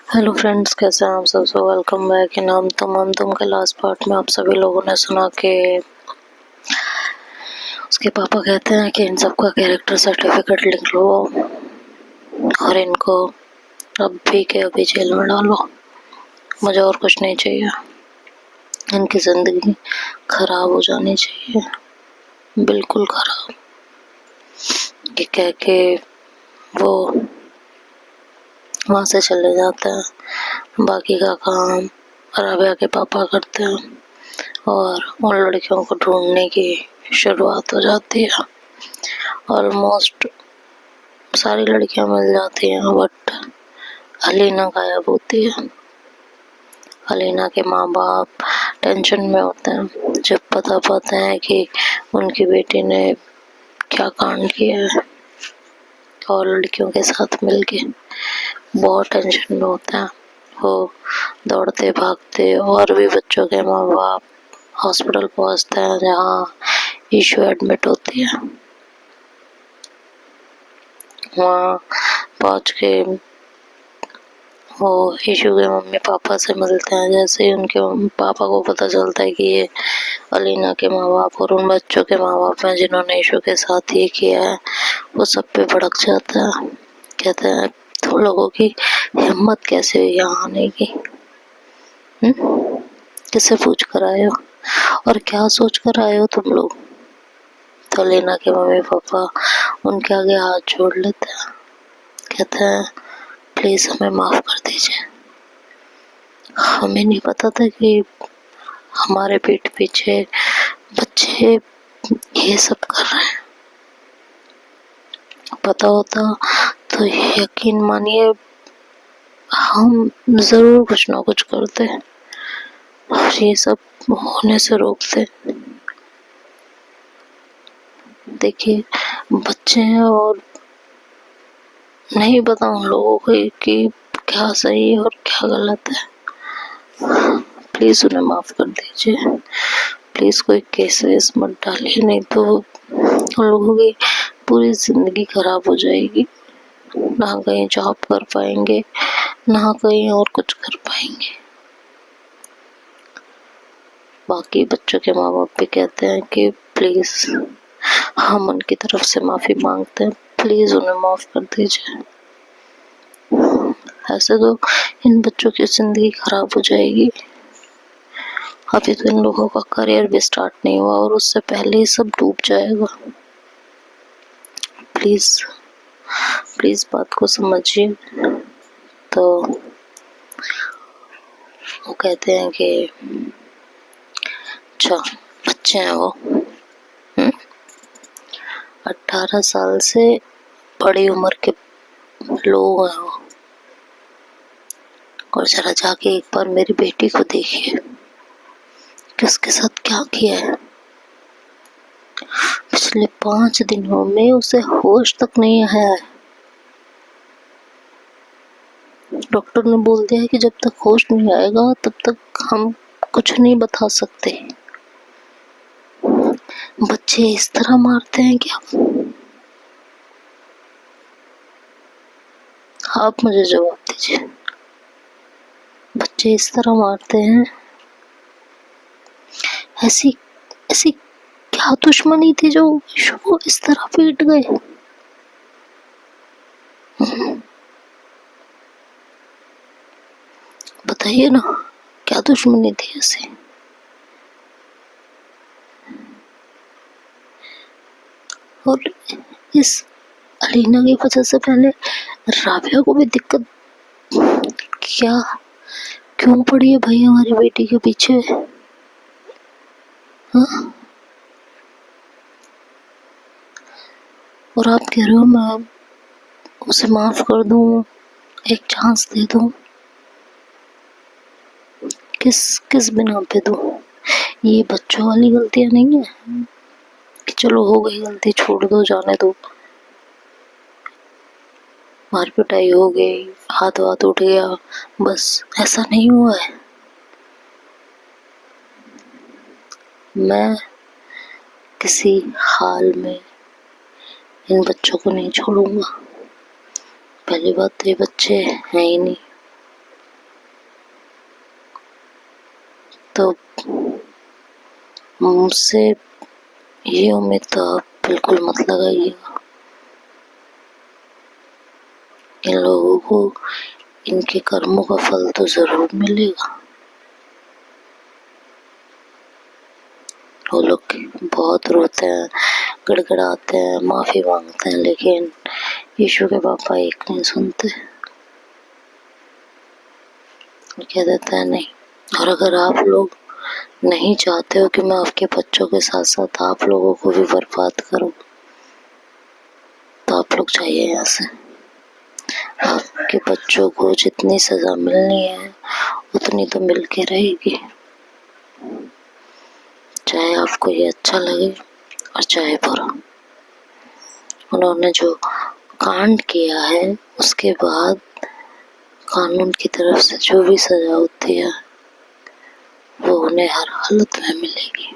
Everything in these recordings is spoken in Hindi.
हेलो फ्रेंड्स, कैसे हैं आप सब। वेलकम बैक इन हम तुम के लास्ट पार्ट में आप सभी लोगों ने सुना कि उसके पापा कहते हैं कि इन सबका कैरेक्टर सर्टिफिकेट लिख लो और इनको अभी के अभी जेल में डालो, मुझे और कुछ नहीं चाहिए, इनकी ज़िंदगी खराब हो जानी चाहिए, बिल्कुल खराब। ये कह के वो वहाँ से चले जाते हैं। बाकी का काम राबिया के पापा करते हैं और उन लड़कियों को ढूंढने की शुरुआत हो जाती है। ऑलमोस्ट सारी लड़कियां मिल जाती हैं, बट अलीना गायब होती है। अलीना के माँ बाप टेंशन में होते हैं जब पता पाते हैं कि उनकी बेटी ने क्या कांड किया है, और लड़कियों के साथ मिलके बहुत टेंशन में होते हैं। वो दौड़ते भागते और भी बच्चों के माँ बाप हॉस्पिटल पहुंचते हैं जहाँ ईशू एडमिट होती है। वहाँ पहुंच के वो ईशू के मम्मी पापा से मिलते हैं। जैसे ही उनके मम्मी पापा को पता चलता है कि ये अलीना के माँ बाप और उन बच्चों के माँ बाप हैं जिन्होंने ईशू के साथ ये किया है, वो सब पे भड़क जाता है। कहते हैं तुम लोगों की हिम्मत कैसे हुई यहाँ आने की, किससे पूछ कर आए हो और क्या सोच कर आए हो तुम लोग। तो अलीना के मम्मी पापा उनके आगे हाथ जोड़ लेते हैं, कहते हैं प्लीज हमें माफ कर दीजिए, हमें नहीं पता था कि हमारे पीठ पीछे बच्चे ये सब कर रहे हैं। पता होता तो यकीन मानिए हम जरूर कुछ ना कुछ करते और ये सब होने से रोकते। देखिए बच्चे हैं और नहीं पता उन लोगों को कि क्या सही है और क्या गलत है। प्लीज उन्हें माफ कर दीजिए, प्लीज कोई केस वेस मत डालिए, नहीं तो उन लोगों की पूरी जिंदगी खराब हो जाएगी। ना कहीं जॉब कर पाएंगे, ना कहीं और कुछ कर पाएंगे। बाकी बच्चों के माँ बाप भी कहते हैं कि प्लीज हम उनकी तरफ से माफी मांगते हैं, प्लीज उन्हें माफ कर दीजिए। ऐसे तो इन बच्चों की जिंदगी खराब हो जाएगी। अभी तो इन लोगों का करियर भी स्टार्ट नहीं हुआ और उससे पहले ही सब डूब जाएगा। प्लीज प्लीज बात को समझिए। तो वो कहते हैं कि अच्छा बच्चे हैं वो, 18 साल से बड़ी उम्र के लोग हैं वो, और जरा जाके एक बार मेरी बेटी को देखिए कि उसके साथ क्या किया है। पिछले 5 दिनों में उसे होश तक नहीं आया है। डॉक्टर ने बोल दिया है कि जब तक होश नहीं आएगा तब तक हम कुछ नहीं बता सकते। बच्चे इस तरह मारते हैं क्या? आप मुझे जवाब दीजिए, बच्चे इस तरह मारते हैं? ऐसी ऐसी क्या दुश्मनी थी जो ईशु को इस तरह पीट गए? बताइए ना, क्या दुश्मनी थी ऐसी? और इस अलीना की वजह से पहले राबिया को भी दिक्कत क्या क्यों पड़ी है भाई हमारी बेटी के पीछे? हाँ? और आप कह रहे हो मैं उसे माफ कर दूं, एक चांस दे दूं? किस किस बिना पे दूं? ये बच्चों वाली गलतियां नहीं है कि चलो हो गई गलती छोड़ दो जाने दो, मार पिटाई हो गई, हाथ वाथ उठ गया, बस ऐसा नहीं हुआ है। मैं किसी हाल में इन बच्चों को नहीं छोड़ूंगा। पहली बात तो ये बच्चे हैं ही नहीं, तो मुझसे ये उम्मीद तो आप बिल्कुल मत लगाइएगा। इन लोगों को इनके कर्मों का फल तो जरूर मिलेगा। वो लोग बहुत रोते हैं, गड़गड़ाते हैं, माफी मांगते हैं, लेकिन यीशु के पापा एक नहीं सुनते, कह देते हैं नहीं। और अगर आप लोग नहीं चाहते हो कि मैं आपके बच्चों के साथ साथ आप लोगों को भी बर्बाद करूं, तो आप लोग जाइए यहाँ से। आपके बच्चों को जितनी सजा मिलनी है उतनी तो मिल के रहेगी, चाहे आपको ये अच्छा लगे और चाहे बुरा। उन्होंने जो कांड किया है उसके बाद कानून की तरफ से जो भी सजा होती है वो उन्हें हर हालत में मिलेगी,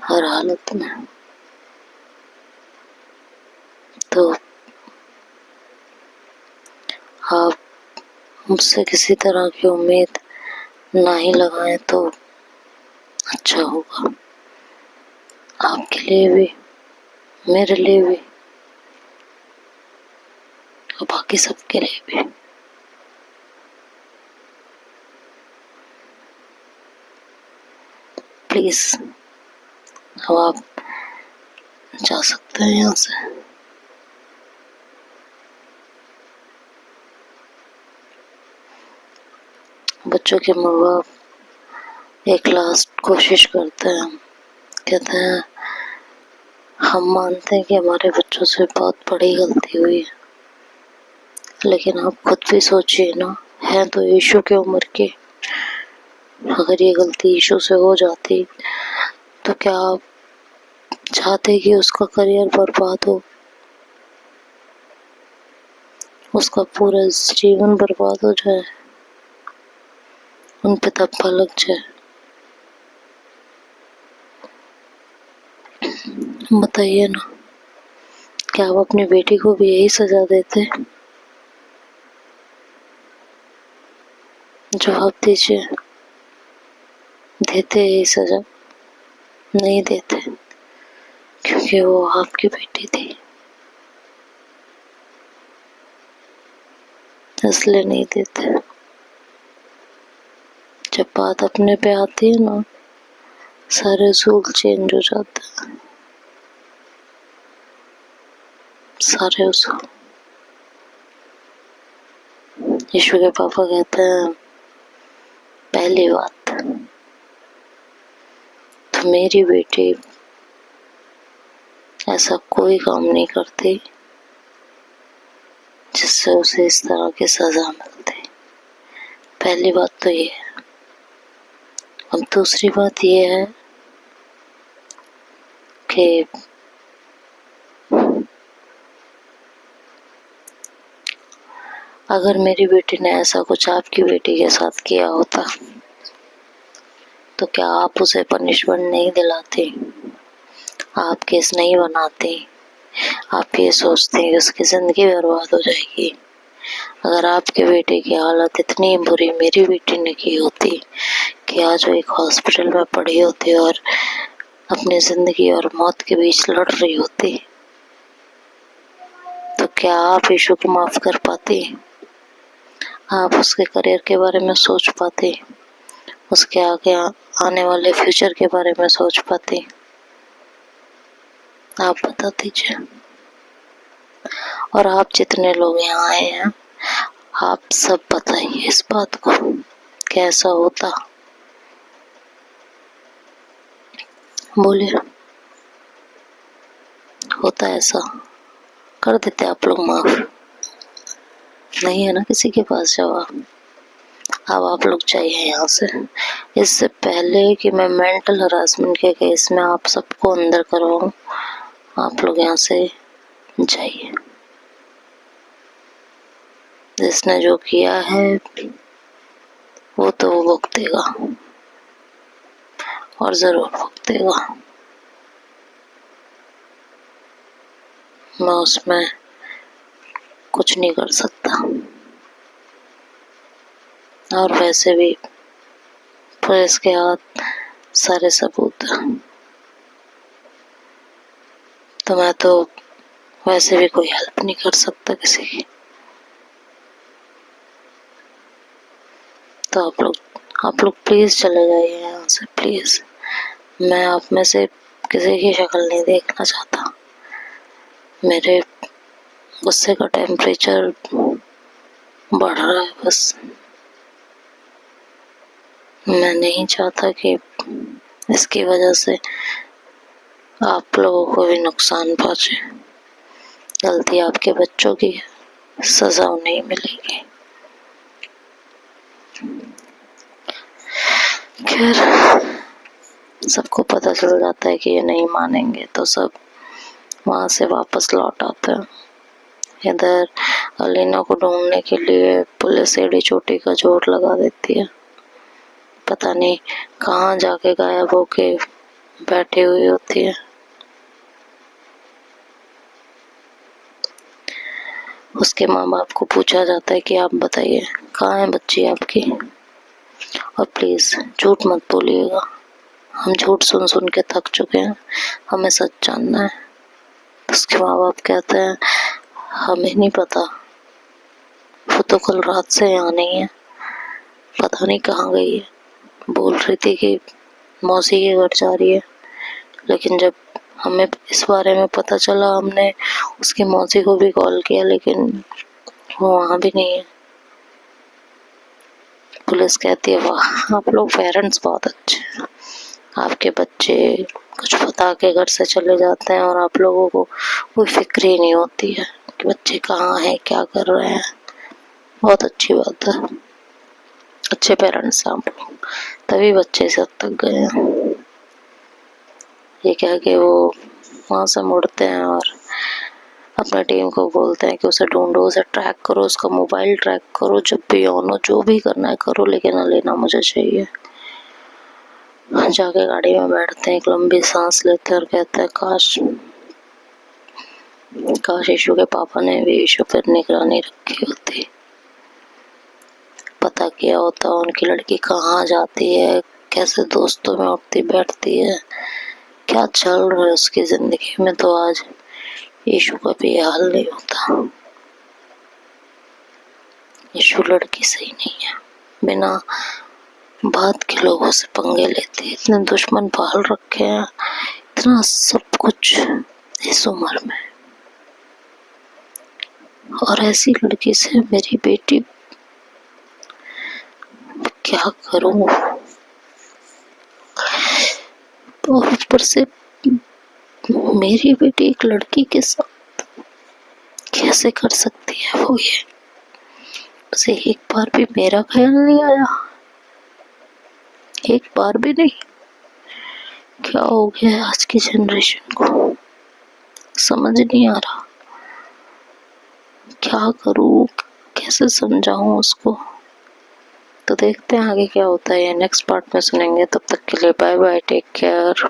हर हालत में। तो आप मुझसे किसी तरह की उम्मीद ना ही लगाएं तो अच्छा होगा, आपके लिए भी, मेरे लिए भी और बाकी सबके लिए भी। प्लीज अब आप जा सकते हैं यहाँ से। बच्चों के माँ बाप एक लास्ट कोशिश करते हैं, कहते हैं हम मानते हैं कि हमारे बच्चों से बहुत बड़ी गलती हुई है, लेकिन आप खुद भी सोचिए ना, है तो यीशु की उम्र के। अगर ये गलती यीशु से हो जाती तो क्या आप चाहते कि उसका करियर बर्बाद हो, उसका पूरा जीवन बर्बाद हो जाए, उन पे धब्बा लग जाए? बताइए ना, क्या आप अपनी बेटी को भी यही सजा देते? जवाब दीजिए, देते यही सजा? नहीं देते, क्योंकि वो आपकी बेटी थी, इसलिए नहीं देते। जब बात अपने पे आती है ना, सारे उसूल चेंज हो जाते हैं, सारे उसूल। यीशु के पापा कहते हैं पहली बात तो मेरी बेटी ऐसा कोई काम नहीं करती जिससे उसे इस तरह की सजा मिलती। पहली बात तो ये है। और दूसरी बात ये है कि अगर मेरी बेटी ने ऐसा कुछ आपकी बेटी के साथ किया होता तो क्या आप उसे पनिशमेंट नहीं दिलाते, आप केस नहीं बनाते, आप ये सोचते हैं कि उसकी जिंदगी बर्बाद हो जाएगी? अगर आपके बेटे की हालत इतनी बुरी मेरी बेटी ने की होती कि आज वो एक हॉस्पिटल में पड़ी होती और अपनी जिंदगी और मौत के बीच लड़ रही होती, तो क्या आप यीशु को माफ कर पाती? आप उसके करियर के बारे में सोच पाते, उसके आगे आने वाले फ्यूचर के बारे में सोच पाते? आप बता दीजिए। और आप जितने लोग यहाँ आए हैं, आप सब बताइए इस बात को, कैसा होता? बोलिए, होता ऐसा? कर देते आप लोग माफ? नहीं है ना किसी के पास जवाब? अब आप लोग जाइए यहाँ से। इससे पहले कि मैं मेंटल हरासमेंट के केस में आप सबको अंदर करवाऊं, आप लोग यहाँ से जाइए। जिसने जो किया है वो तो वो भुगतेगा, और जरूर भुगतेगा। मैं उसमें कुछ नहीं कर सकता। और वैसे भी पुलिस के हाथ सारे सबूत। तो मैं तो वैसे भी कोई हेल्प नहीं कर सकता किसी की। तो आप लोग प्लीज चले जाइए यहाँ से, प्लीज। मैं आप में से किसी की शक्ल नहीं देखना चाहता। मेरे गुस्से का टेम्परेचर बढ़ रहा है बस। मैं नहीं चाहता कि इसकी वजह से आप लोगों को भी नुकसान पहुंचे। गलती आपके बच्चों की है, सजा नहीं मिलेगी। खैर, सबको पता चल जाता है कि ये नहीं मानेंगे, तो सब वहां से वापस लौट आते हैं। इधर अलीना को ढूंढने के लिए पुलिस एड़ी चोटी का जोर लगा देती है। पता नहीं कहाँ जाके गायब होके बैठी हुई होती है। उसके माँ बाप को पूछा जाता है कि आप बताइए कहाँ है बच्ची आपकी, और प्लीज झूठ मत बोलिएगा। हम झूठ सुन सुन के थक चुके हैं, हमें सच जानना है। उसके माँ बाप कहते हैं हमें नहीं पता, वो तो कल रात से यहाँ नहीं है, पता नहीं कहाँ गई है। बोल रही थी कि मौसी के घर जा रही है, लेकिन जब हमें इस बारे में पता चला हमने उसकी मौसी को भी कॉल किया, लेकिन वो वहाँ भी नहीं है। पुलिस कहती है वाह, आप लोग पेरेंट्स बहुत अच्छे हैं। आपके बच्चे कुछ बता के घर से चले जाते हैं और आप लोगों को कोई फिक्र ही नहीं होती है कि बच्चे कहाँ हैं, क्या कर रहे हैं। बहुत अच्छी बात है, अच्छे पेरेंट्स हैं आप लोग, तभी बच्चे से अब तक गए हैं। ये कह के वो वहाँ से मुड़ते हैं और अपने टीम को बोलते हैं कि उसे ढूंढो, उसे ट्रैक करो, उसका मोबाइल ट्रैक करो, जब भी ऑन हो, जो भी करना है करो, लेकिन अलीना मुझे चाहिए। जाके गाड़ी में बैठते हैं, एक लंबी सांस लेते हैं और कहते हैं काश यीशु के पापा ने भी यीशु पर निगरानी रखी होती, पता किया होता उनकी लड़की कहाँ जाती है, कैसे दोस्तों में उठती बैठती है, क्या चल रहा है उसकी जिंदगी में, तो आज यीशु का भी हाल नहीं होता। यीशु लड़की सही नहीं है, बिना बात के लोगों से पंगे लेती है, इतने दुश्मन पाल रखे हैं, इतना सब कुछ इस उम्र में, और ऐसी लड़की से मेरी बेटी, क्या करूं। और ऊपर से मेरी बेटी एक लड़की के साथ कैसे कर सकती है वो, ये उसे एक बार भी मेरा ख्याल नहीं आया, एक बार भी नहीं। क्या हो गया आज की जनरेशन को, समझ नहीं आ रहा। क्या करूं, कैसे समझाऊं उसको। तो देखते हैं आगे क्या होता है, नेक्स्ट पार्ट में सुनेंगे। तब तक के लिए बाय बाय, टेक केयर।